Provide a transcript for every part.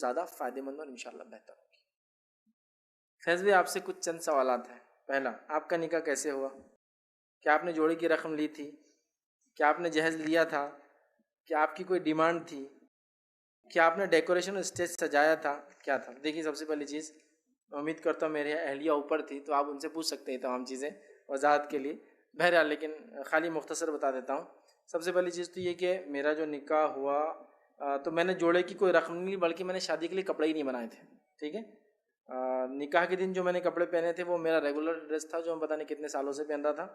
زیادہ فائدہ مند اور انشاءاللہ بہتر ہوگی۔ فیض بھائی آپ سے کچھ چند سوالات ہیں۔ پہلا، آپ کا نکاح کیسے ہوا؟ کیا آپ نے جوڑے کی رقم لی تھی؟ کیا آپ نے جہیز لیا تھا؟ کیا آپ کی کوئی ڈیمانڈ تھی؟ کیا آپ نے ڈیکوریشن اسٹیج سجایا تھا؟ کیا تھا؟ دیکھیے سب سے پہلی چیز، امید کرتا ہوں میرے اہلیہ اوپر تھی تو آپ ان سے پوچھ سکتے ہیں تمام چیزیں وضاحت کے لیے، بہرحال لیکن خالی مختصر بتا دیتا ہوں۔ سب سے پہلی چیز تو یہ کہ میرا جو نکاح ہوا تو میں نے جوڑے کی کوئی رقم نہیں لی، بلکہ میں نے شادی کے لیے کپڑے ہی نہیں بنائے تھے، ٹھیک ہے۔ نکاح کے دن جو میں نے کپڑے پہنے تھے وہ میرا ریگولر ڈریس تھا جو میں پتہ نہیں کتنے سالوں سے پہن رہا تھا،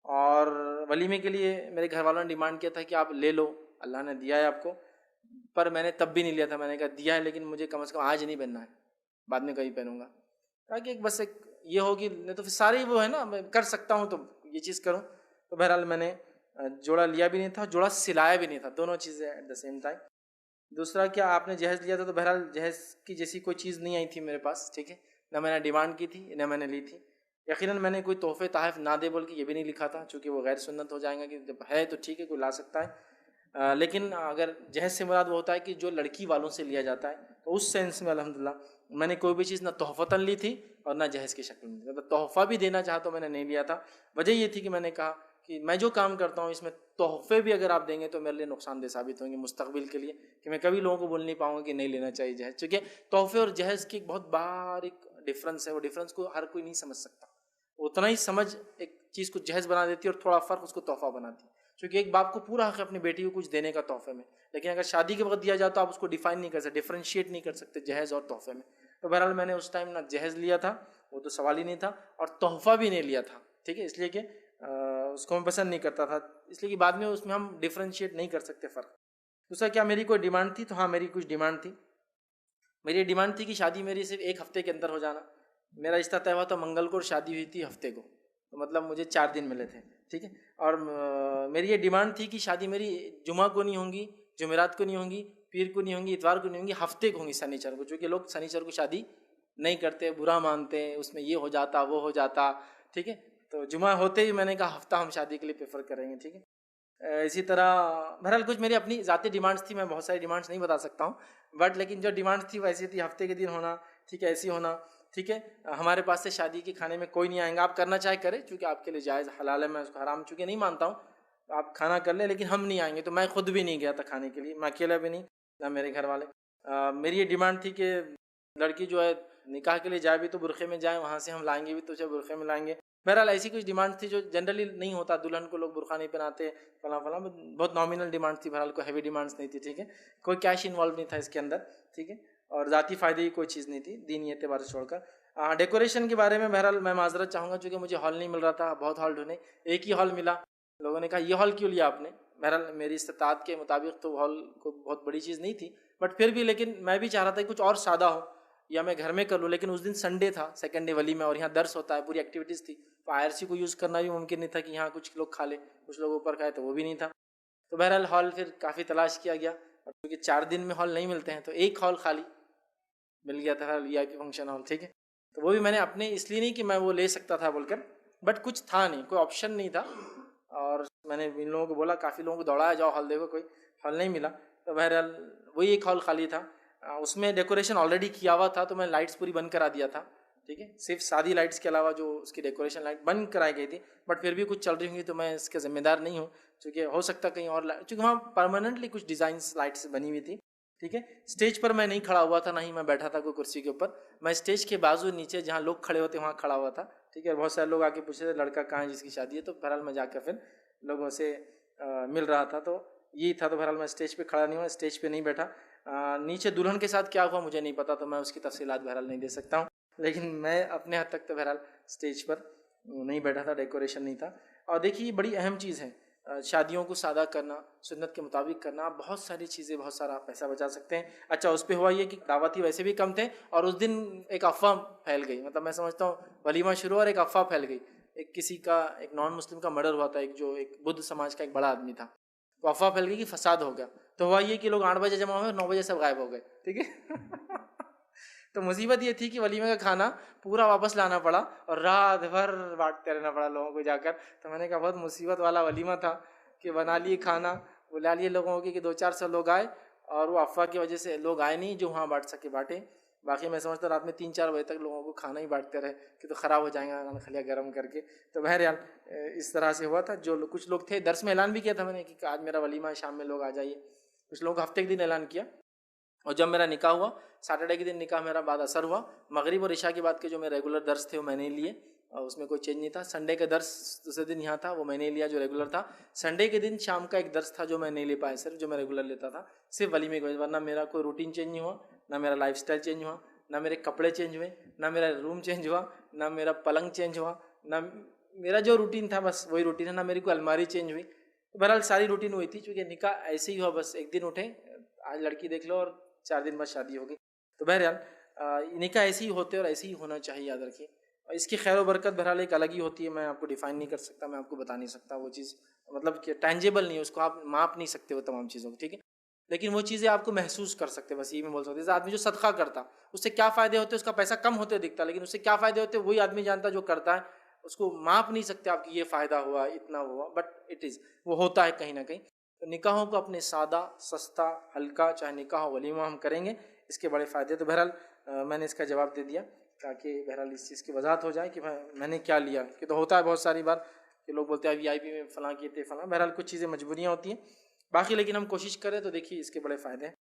اور ولیمے کے لیے میرے گھر والوں نے ڈیمانڈ کیا تھا کہ آپ لے لو، اللہ نے دیا ہے آپ کو، پر میں نے تب بھی نہیں لیا تھا۔ میں نے کہا دیا ہے لیکن مجھے کم از کم آج نہیں پہننا ہے، بعد میں کبھی پہنوں گا، تاکہ ایک بس ایک یہ ہوگی، نہیں تو پھر سارے وہ ہے نا، میں کر سکتا ہوں تو یہ چیز کروں۔ تو بہرحال میں نے جوڑا لیا بھی نہیں تھا، جوڑا سلایا بھی نہیں تھا، دونوں چیزیں ایٹ دا سیم ٹائم۔ دوسرا، کیا آپ نے جہیز لیا تھا؟ تو بہرحال جہیز کی جیسی کوئی چیز نہیں آئی تھی میرے پاس، ٹھیک ہے، نہ میں نے ڈیمانڈ کی تھی نہ میں نے لی تھی۔ یقیناً میں نے کوئی تحفے تحائف نہ دے بول کے یہ بھی نہیں لکھا تھا، چونکہ وہ غیر سنت ہو جائیں گا، کہ جب ہے تو ٹھیک ہے کوئی لا سکتا ہے، لیکن اگر جہیز سے مراد وہ ہوتا ہے کہ جو لڑکی والوں سے لیا جاتا ہے، تو اس سینس میں الحمدللہ میں نے کوئی بھی چیز نہ تحفتاً لی تھی اور نہ جہیز کی شکل میں، اگر تحفہ بھی دینا چاہا تو میں نے نہیں لیا تھا۔ وجہ یہ تھی کہ میں نے کہا کہ میں جو کام کرتا ہوں اس میں تحفے بھی اگر آپ دیں گے تو میرے لیے نقصان دہ ثابت ہوں گے مستقبل کے لیے، کہ میں کبھی لوگوں کو بول نہیں پاؤں گا کہ نہیں لینا چاہیے جہیز، چونکہ تحفے اور جہیز کی ایک بہت باریک ڈفرینس ہے، وہ ڈفرینس کو ہر کوئی نہیں سمجھ سکتا، اتنا ہی سمجھ ایک چیز کو جہیز بنا دیتی ہے اور تھوڑا فرق اس کو تحفہ بناتی ہے، کیونکہ ایک باپ کو پورا حق ہے اپنی بیٹی کو کچھ دینے کا تحفے میں، لیکن اگر شادی کے وقت دیا جاتا تو آپ اس کو ڈیفائن نہیں کر سکتے، ڈفرینشیٹ نہیں کر سکتے جہیز اور تحفے میں۔ تو بہرحال میں نے اس ٹائم نہ جہیز لیا تھا، وہ تو سوال ہی نہیں تھا، اور تحفہ بھی نہیں لیا تھا، ٹھیک ہے، اس لیے کہ اس کو میں پسند نہیں کرتا تھا، اس لیے کہ بعد میں اس میں ہم ڈفرینشیٹ نہیں کر سکتے فرق۔ دوسرا، کیا میری کوئی ڈیمانڈ تھی؟ تو ہاں میری کچھ ڈیمانڈ تھی۔ میری ڈیمانڈ تھی کہ شادی میری صرف ایک ہفتے کے اندر ہو جانا۔ میرا رشتہ طے ہوا تو منگل کو اور شادی ہوئی تھی ہفتے کو، تو مطلب مجھے 4 دن ملے تھے، ٹھیک ہے، اور میری یہ ڈیمانڈ تھی کہ شادی میری جمعہ کو نہیں ہوں گی، جمعرات کو نہیں ہوں گی، پیر کو نہیں ہوں گی، اتوار کو نہیں ہوں گی، ہفتے کو ہوں گی، سنیچر کو، چونکہ لوگ سنیچر کو شادی نہیں کرتے، برا مانتے ہیں، اس میں یہ ہو جاتا وہ ہو جاتا، ٹھیک ہے، تو جمعہ ہوتے ہی میں نے کہا ہفتہ ہم شادی کے لیے پریفر کریں گے، ٹھیک ہے۔ اسی طرح بہرحال کچھ میری اپنی ذاتی ڈیمانڈس تھی، میں بہت ساری ڈیمانڈس نہیں بتا سکتا ہوں، بٹ لیکن جو ڈیمانڈس تھی ویسی تھی، ہفتے کے دن ہونا، ٹھیک ہے، ایسی ہونا، ٹھیک ہے، ہمارے پاس سے شادی کے کھانے میں کوئی نہیں آئیں گا، آپ کرنا چاہے کرے، چونکہ آپ کے لیے جائز حلال ہے، میں اس کو حرام چونکہ نہیں مانتا ہوں، آپ کھانا کر لیں لیکن ہم نہیں آئیں گے، تو میں خود بھی نہیں گیا تھا کھانے کے لیے، میں اکیلا بھی نہیں، نہ میرے گھر والے۔ میری یہ ڈیمانڈ تھی کہ لڑکی جو ہے نکاح کے لیے جائے بھی تو برقعے میں جائیں، وہاں سے ہم لائیں گے بھی تو اسے برقعے میں لائیں گے۔ بہرحال ایسی کچھ ڈیمانڈ تھی جو جنرلی نہیں ہوتا، دلہن کو لوگ برقع نہیں پہناتے، فلاں فلاں، بہت نامینل ڈیمانڈ تھی، بہرحال کوئی ہیوی ڈیمانڈس نہیں تھی، ٹھیک ہے، کوئی کیش انوالو نہیں تھا اس کے اندر، ٹھیک ہے، اور ذاتی فائدے کی کوئی چیز نہیں تھی دینی اعتبار سے چھوڑ کر۔ ڈیکوریشن کے بارے میں بہرحال میں معذرت چاہوں گا، چونکہ مجھے ہال نہیں مل رہا تھا، بہت ہال ڈھونڈے، ایک ہی ہال ملا، لوگوں نے کہا یہ ہال کیوں لیا آپ نے؟ بہرحال میری استطاعت کے مطابق تو ہال کو بہت بڑی چیز نہیں تھی، بٹ پھر بھی لیکن میں بھی چاہ رہا تھا کہ کچھ اور سادہ ہو یا میں گھر میں کر لوں، لیکن اس دن سنڈے تھا، سیکنڈ ڈے ولیمہ، اور یہاں درس ہوتا ہے، پوری ایکٹیویٹیز تھی، تو IRC کو یوز کرنا بھی ممکن نہیں تھا کہ یہاں کچھ لوگ کھا لے کچھ لوگ اوپر کھائے، تو وہ بھی نہیں تھا۔ تو بہرحال ہال پھر کافی تلاش کیا گیا، اور کیونکہ 4 دن میں ہال نہیں ملتے ہیں تو ایک ہال خالی مل گیا تھا، VIP فنکشن ہال، ٹھیک ہے، تو وہ بھی میں نے اپنے اس لیے نہیں کہ میں وہ لے سکتا تھا بول کر، بٹ کچھ تھا نہیں، کوئی آپشن نہیں تھا، اور میں نے ان لوگوں کو بولا، کافی لوگوں کو دوڑایا جاؤ ہال دیکھو، کوئی ہال نہیں ملا، تو بہرحال وہی ایک ہال خالی تھا، اس میں ڈیکوریشن آلریڈی کیا ہوا تھا، تو میں لائٹس پوری بند کرا دیا تھا، ٹھیک ہے، صرف سادی لائٹس کے علاوہ جو اس کی ڈیکوریشن لائٹ بند کرائی گئی تھی، بٹ پھر بھی کچھ چل رہی ہوں گی تو میں اس کا ذمہ دار نہیں ہوں، چونکہ ہو سکتا کہیں اور چونکہ وہاں پرماننٹلی کچھ ڈیزائنس لائٹس بنی ہوئی تھی، ٹھیک ہے، اسٹیج پر میں نہیں کھڑا ہوا تھا، نہ ہی میں بیٹھا تھا کوئی کرسی کے اوپر، میں اسٹیج کے بازو نیچے جہاں لوگ کھڑے ہوتے وہاں کھڑا ہوا تھا، ٹھیک ہے، بہت سارے لوگ آ کے پوچھے تھے لڑکا کہاں ہے جس کی شادی ہے، تو بہرحال میں جا کر پھر لوگوں سے مل رہا تھا، تو یہی تھا، تو بہرحال میں اسٹیج پہ کھڑا نہیں ہوا، اسٹیج پہ نہیں بیٹھا۔ نیچے دلہن کے ساتھ کیا ہوا مجھے نہیں پتا، تو میں اس کی تفصیلات بہرحال نہیں دے سکتا ہوں، لیکن میں اپنے حد تک تو بہرحال اسٹیج پر نہیں بیٹھا تھا، ڈیکوریشن نہیں تھا۔ اور دیکھیے یہ بڑی اہم چیز ہے، شادیوں کو سادہ کرنا، سنت کے مطابق کرنا، آپ بہت ساری چیزیں، بہت سارا پیسہ بچا سکتے ہیں۔ اچھا اس پہ ہوا یہ کہ دعوتی ویسے بھی کم تھے، اور اس دن ایک افواہ پھیل گئی، مطلب میں سمجھتا ہوں ولیمہ شروع اور ایک افواہ پھیل گئی، ایک کسی کا ایک نان مسلم کا مرڈر ہوا تھا، ایک جو ایک بدھ سماج کا ایک بڑا آدمی تھا، تو افواہ پھیل گئی کہ فساد ہو گیا، تو ہوا یہ کہ لوگ 8 بجے جمع ہوئے، 9 بجے سب غائب ہو گئے، ٹھیک ہے۔ تو مصیبت یہ تھی کہ ولیمے کا کھانا پورا واپس لانا پڑا اور رات بھر بانٹتے رہنا پڑا لوگوں کو جا کر، تو میں نے کہا بہت مصیبت والا ولیمہ تھا کہ بنا لیے کھانا، بلا لیے لوگوں کے کہ 200-400 لوگ آئے، اور وہ افواہ کی وجہ سے لوگ آئے نہیں جو وہاں بانٹ سکے بانٹے. باقی میں سمجھتا رات میں 3-4 بجے تک لوگوں کو کھانا ہی بانٹتے رہے کہ تو خراب ہو جائیں گا خلیہ گرم کر کے. تو بہرحال اس طرح سے ہوا تھا. جو کچھ لوگ تھے درس میں اعلان بھی کیا تھا میں نے کہ آج میرا ولیمہ ہے شام میں لوگ آ جائیے. کچھ لوگوں کو ہفتے کے دن اعلان کیا. اور جب میرا نکاح ہوا سیٹرڈے کے دن نکاح میرا بعد اثر ہوا. مغرب اور عشاء کے بعد کے جو میرے ریگولر درس تھے وہ میں نے لیے اور اس میں کوئی چینج نہیں تھا. سنڈے کا درس دوسرے دن یہاں تھا وہ میں نے لیا جو ریگولر تھا. سنڈے کے دن شام کا ایک درس تھا جو میں نہیں لے پایا صرف جو میں ریگولر لیتا تھا صرف ولیمے کی وجہ. ورنہ میرا کوئی روٹین چینج نہیں ہوا, نہ میرا لائف اسٹائل چینج ہوا, نہ میرے کپڑے چینج ہوئے, نہ میرا روم چینج ہوا, نہ میرا پلنگ چینج ہوا, نہ میرا جو روٹین تھا بس وہی روٹین ہے, نہ میری کوئی الماری چینج ہوئی. بہرحال ساری روٹین ہوئی تھی چونکہ نکاح ایسے ہی ہوا بس ایک دن اٹھے آج لڑکی دیکھ لو اور 4 دن بعد شادی ہوگی. تو بہرحال نکاح ایسے ہی ہوتے اور ایسے ہی ہونا چاہیے یاد رکھیے. اس کی خیر و برکت بہرحال ایک الگ ہی ہوتی ہے. میں آپ کو ڈیفائن نہیں کر سکتا, میں آپ کو بتا نہیں سکتا. وہ چیز مطلب کہ ٹینجیبل نہیں ہے, اس کو آپ ماپ نہیں سکتے وہ تمام چیزوں کو, ٹھیک ہے. لیکن وہ چیزیں آپ کو محسوس کر سکتے, بس یہ میں بول سکتا. جیسے آدمی جو صدقہ کرتا اس سے کیا فائدے ہوتے, اس کا پیسہ کم ہوتے دکھتا لیکن اس سے کیا فائدے ہوتے وہی آدمی جانتا جو کرتا ہے. اس کو ماپ نہیں سکتے آپ کی یہ فائدہ ہوا اتنا ہوا, بٹ اٹ از وہ ہوتا ہے کہیں نہ کہیں. تو نکاحوں کو اپنے سادہ سستا ہلکا چاہے نکاح ولیمہ ہم کریں گے اس کے بڑے فائدے. تو بہرحال میں نے اس کا جواب دے دیا تاکہ بہرحال اس چیز کی وضاحت ہو جائے کہ میں نے کیا لیا. کہ تو ہوتا ہے بہت ساری بار کہ لوگ بولتے ہیں وی آئی پی میں فلاں کیے تھے فلاں. بہرحال کچھ چیزیں مجبوریاں ہوتی ہیں باقی, لیکن ہم کوشش کریں تو دیکھیے اس کے بڑے فائدے ہیں.